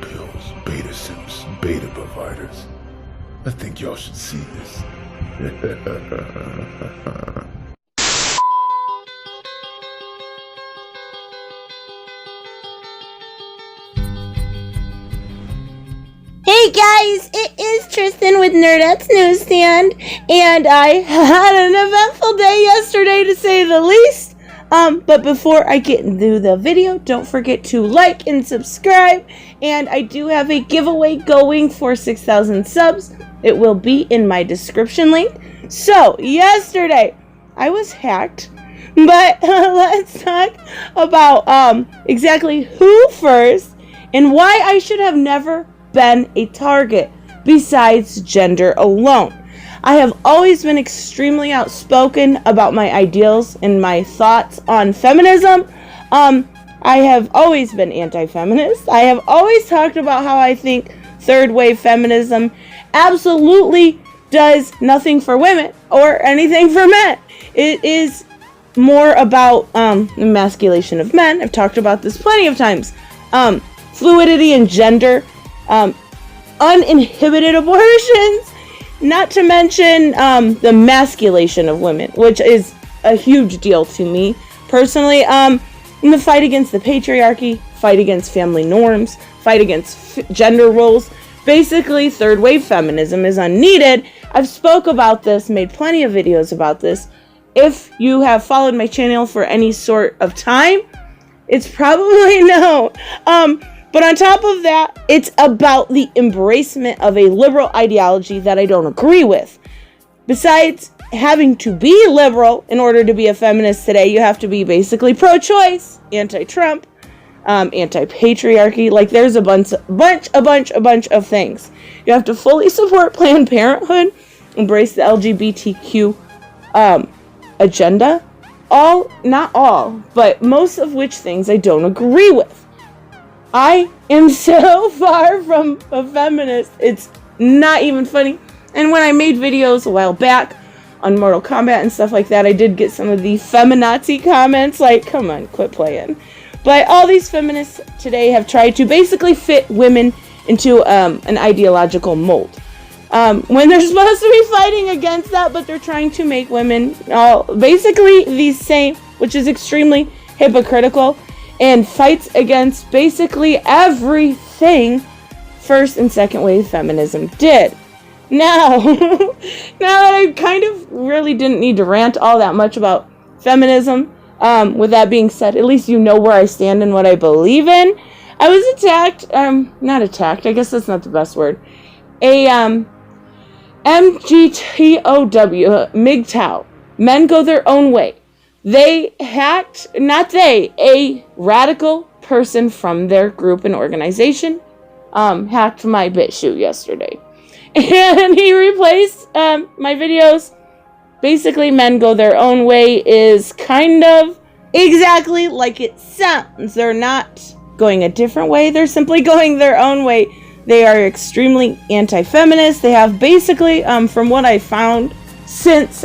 pills, beta simps, beta providers. I think y'all should see this. Hey guys, it is Tristan with Nerdette's NewsStand, and I had an eventful day yesterday to say the least. But before I get into the video, don't forget to like and subscribe, and I do have a giveaway going for 6,000 subs. It will be in my description link. So, yesterday, I was hacked, but let's talk about exactly who first and why I should have never been a target besides gender alone. I have always been extremely outspoken about my ideals and my thoughts on feminism. I have always been anti-feminist. I have always talked about how I think third wave feminism absolutely does nothing for women or anything for men. It is more about emasculation of men. I've talked about this plenty of times. Fluidity and gender, uninhibited abortions, not to mention the emasculation of women, which is a huge deal to me personally. In the fight against the patriarchy, fight against family norms, fight against gender roles. Basically, third wave feminism is unneeded. I've spoke about this, made plenty of videos about this. If you have followed my channel for any sort of time, it's probably no. But on top of that, it's about the embracement of a liberal ideology that I don't agree with. Besides having to be liberal in order to be a feminist today, you have to be basically pro-choice, anti-Trump, anti-patriarchy. Like, there's a bunch of things. You have to fully support Planned Parenthood, embrace the LGBTQ agenda. Not all, but most of which things I don't agree with. I am so far from a feminist, it's not even funny. And when I made videos a while back on Mortal Kombat and stuff like that, I did get some of the feminazi comments, like, come on, quit playing. But all these feminists today have tried to basically fit women into an ideological mold. When they're supposed to be fighting against that, but they're trying to make women all basically the same, which is extremely hypocritical. And fights against basically everything first and second wave feminism did. Now that I kind of really didn't need to rant all that much about feminism, with that being said, at least you know where I stand and what I believe in. I was attacked, not attacked, I guess that's not the best word. A MGTOW, MGTOW, men go their own way. They hacked, a radical person from their group and organization, hacked my BitChute yesterday. And he replaced my videos. Basically, men go their own way is kind of exactly like it sounds. They're not going a different way. They're simply going their own way. They are extremely anti-feminist. They have basically, from what I found since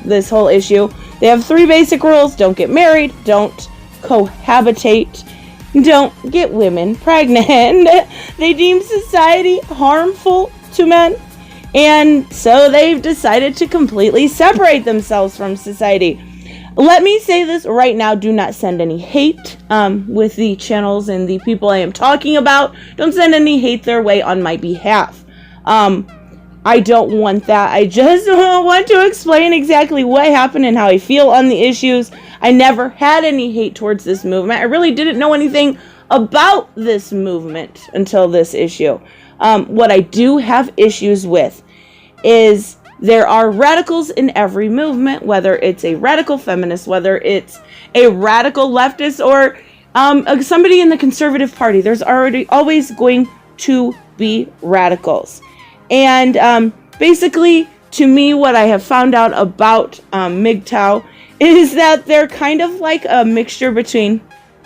this whole issue, they have 3 basic rules. Don't get married, don't cohabitate, don't get women pregnant. They deem society harmful to men, and so they've decided to completely separate themselves from society. Let me say this right now, do not send any hate with the channels and the people I am talking about. Don't send any hate their way on my behalf. I don't want that. I just want to explain exactly what happened and how I feel on the issues. I never had any hate towards this movement. I really didn't know anything about this movement until this issue. What I do have issues with is there are radicals in every movement, whether it's a radical feminist, whether it's a radical leftist, or somebody in the conservative party. There's always going to be radicals. And basically, to me, what I have found out about MGTOW is that they're kind of like a mixture between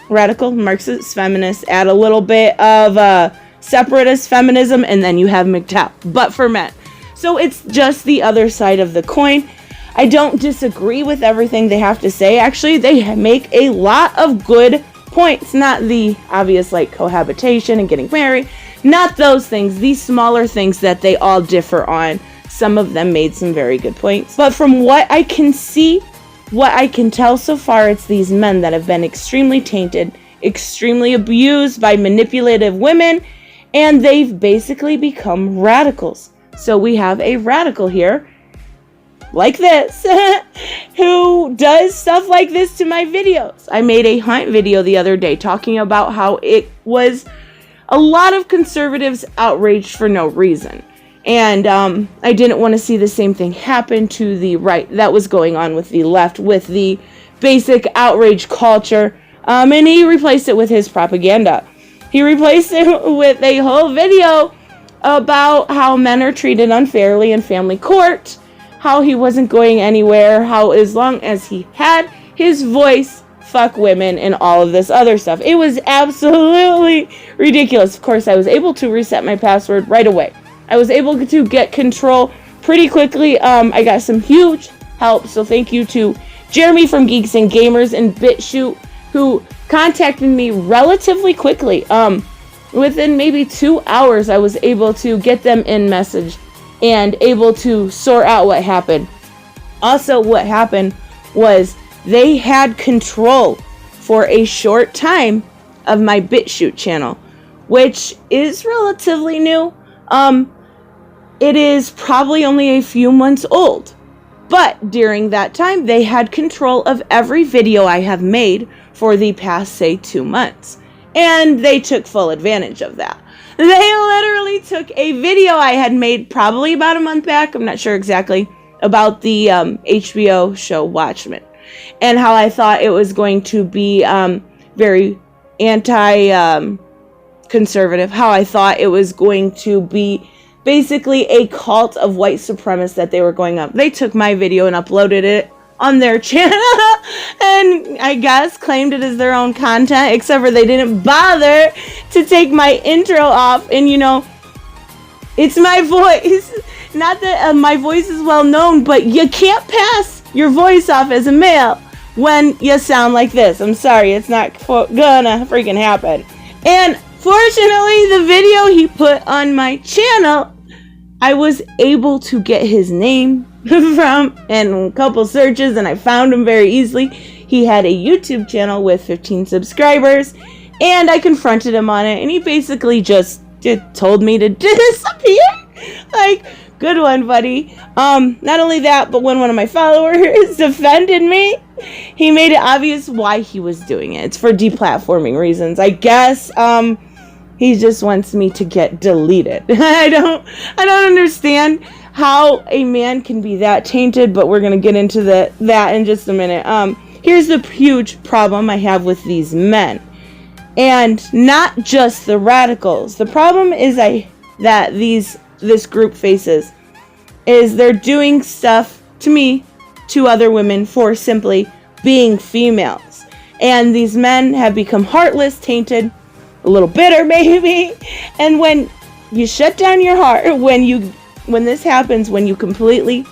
radical Marxist feminists, add a little bit of separatist feminism, and then you have MGTOW, but for men. So it's just the other side of the coin. I don't disagree with everything they have to say. Actually, they make a lot of good points, not the obvious like cohabitation and getting married, not those things, these smaller things that they all differ on. Some of them made some very good points. But from what I can see, what I can tell so far, it's these men that have been extremely tainted, extremely abused by manipulative women, and they've basically become radicals. So we have a radical here, like this, who does stuff like this to my videos. I made a hunt video the other day talking about how it was a lot of conservatives outraged for no reason. And I didn't want to see the same thing happen to the right that was going on with the left, with the basic outrage culture. And he replaced it with his propaganda. He replaced it with a whole video about how men are treated unfairly in family court, how he wasn't going anywhere, how as long as he had his voice, fuck women, and all of this other stuff. It was absolutely ridiculous. Of course, I was able to reset my password right away. I was able to get control pretty quickly. I got some huge help, so thank you to Jeremy from Geeks and Gamers and BitChute, who contacted me relatively quickly. Within maybe 2 hours, I was able to get them in message and able to sort out what happened. Also, what happened was they had control for a short time of my BitChute channel, which is relatively new. It is probably only a few months old, but during that time, they had control of every video I have made for the past, say, 2 months, and they took full advantage of that. They literally took a video I had made probably about a month back, I'm not sure exactly, about the HBO show Watchmen, and how I thought it was going to be very anti-conservative, how I thought it was going to be basically a cult of white supremacists that they were going up. They took my video and uploaded it on their channel and I guess claimed it as their own content, except for they didn't bother to take my intro off. And you know, it's my voice. Not that my voice is well known, but you can't pass your voice off as a male when you sound like this. I'm sorry, it's not gonna freaking happen. And fortunately, the video he put on my channel, I was able to get his name from and a couple searches, and I found him very easily. He had a YouTube channel with 15 subscribers, and I confronted him on it, and he basically just told me to disappear. Like, good one, buddy. Not only that, but when one of my followers defended me, he made it obvious why he was doing it. It's for deplatforming reasons, I guess. He just wants me to get deleted. I don't understand how a man can be that tainted, but we're gonna get into that in just a minute. Here's the huge problem I have with these men, and not just the radicals. The problem is that this group faces is they're doing stuff to me, to other women, for simply being females, and these men have become heartless, tainted, a little bitter maybe, and when you shut down your heart, when this happens, when you completely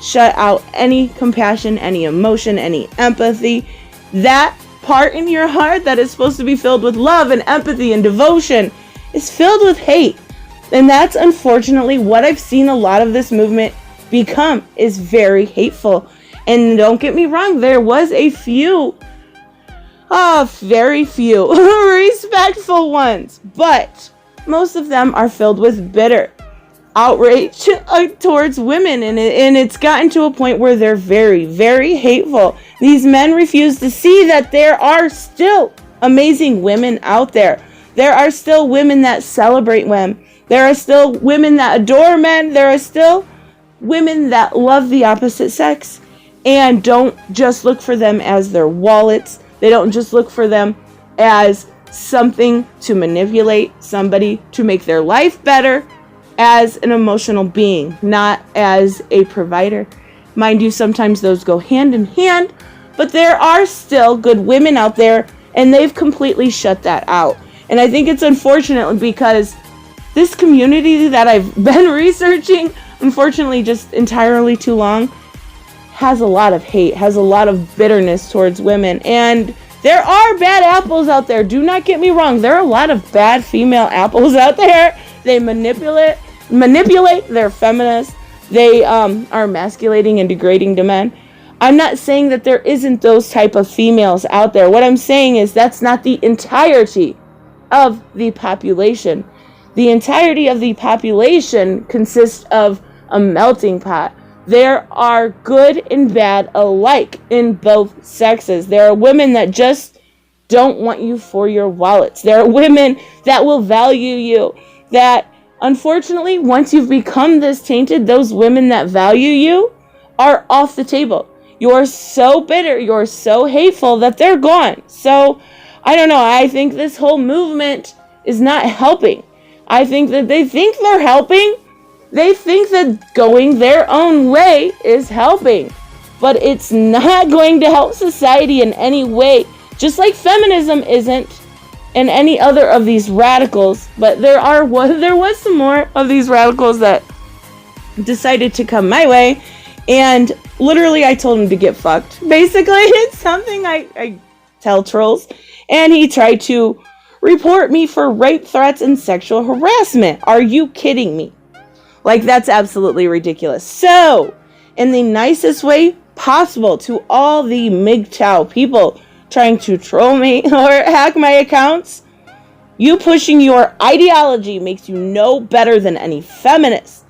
shut out any compassion, any emotion, any empathy, that part in your heart that is supposed to be filled with love and empathy and devotion is filled with hate. And that's unfortunately what I've seen a lot of this movement become, is very hateful. And don't get me wrong, there was a few very few respectful ones, but most of them are filled with bitter outrage towards women, and it's gotten to a point where they're very, very hateful. These men refuse to see that there are still amazing women out there. There are still women that celebrate women. There are still women that adore men. There are still women that love the opposite sex and don't just look for them as their wallets. They don't just look for them as something to manipulate somebody to make their life better, as an emotional being, not as a provider. Mind you, sometimes those go hand in hand, but there are still good women out there, and they've completely shut that out. And I think it's unfortunate because this community that I've been researching, unfortunately just entirely too long, has a lot of hate, has a lot of bitterness towards women, and There are bad apples out there. Do not get me wrong. There are a lot of bad female apples out there. They manipulate. They're feminists. They are emasculating and degrading to men. I'm not saying that there isn't those type of females out there. What I'm saying is that's not the entirety of the population. The entirety of the population consists of a melting pot. There are good and bad alike in both sexes. There are women that just don't want you for your wallets. There are women that will value you, that unfortunately, once you've become this tainted, those women that value you are off the table. You're so bitter, you're so hateful that they're gone. So, I don't know, I think this whole movement is not helping. I think that they think they're helping. They think that going their own way is helping. But it's not going to help society in any way. Just like feminism isn't, and any other of these radicals. But there was some more of these radicals that decided to come my way. And literally, I told him to get fucked. Basically, it's something I tell trolls. And he tried to report me for rape threats and sexual harassment. Are you kidding me? Like, that's absolutely ridiculous. So, in the nicest way possible to all the MGTOW people trying to troll me or hack my accounts, you pushing your ideology makes you no better than any feminist.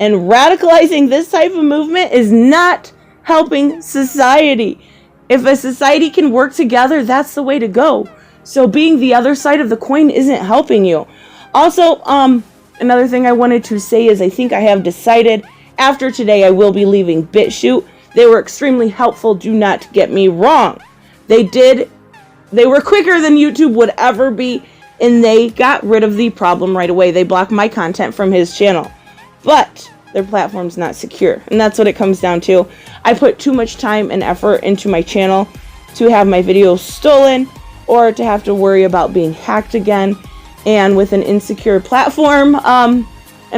And radicalizing this type of movement is not helping society. If a society can work together, that's the way to go. So being the other side of the coin isn't helping you. Also, another thing I wanted to say is I think I have decided after today I will be leaving BitChute. They were extremely helpful, do not get me wrong. They were quicker than YouTube would ever be, and they got rid of the problem right away. They blocked my content from his channel. But their platform's not secure, and that's what it comes down to. I put too much time and effort into my channel to have my videos stolen or to have to worry about being hacked again. And with an insecure platform, and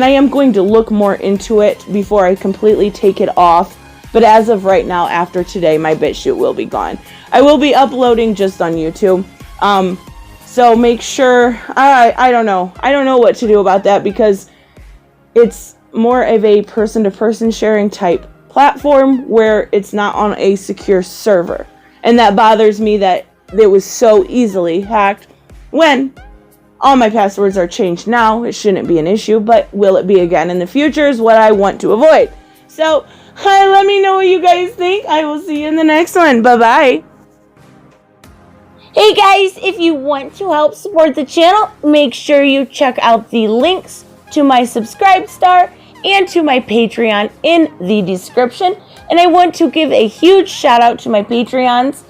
I am going to look more into it before I completely take it off. But as of right now, after today, my BitChute will be gone. I will be uploading just on YouTube. So make sure, I don't know. I don't know what to do about that because it's more of a person-to-person sharing type platform where it's not on a secure server. And that bothers me that it was so easily hacked when all my passwords are changed now. It shouldn't be an issue, but will it be again in the future is what I want to avoid. So, let me know what you guys think. I will see you in the next one. Bye-bye. Hey guys, if you want to help support the channel, make sure you check out the links to my Subscribe Star and to my Patreon in the description. And I want to give a huge shout out to my Patreons,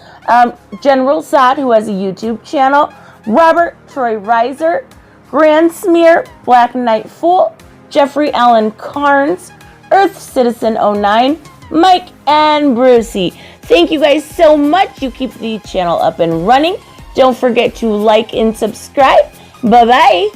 General Sod, who has a YouTube channel, Robert Troy Reiser, Grand Smear, Black Knight Fool, Jeffrey Allen Carnes, Earth Citizen 09, Mike, and Brucey. Thank you guys so much. You keep the channel up and running. Don't forget to like and subscribe. Bye-bye.